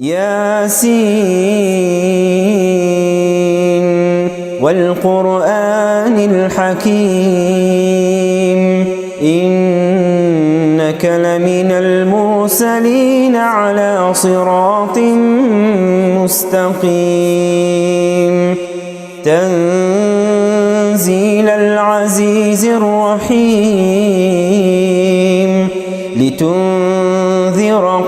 ياسين والقرآن الحكيم إنك لمن المرسلين على صراط مستقيم تنزيل العزيز الرحيم لتنذر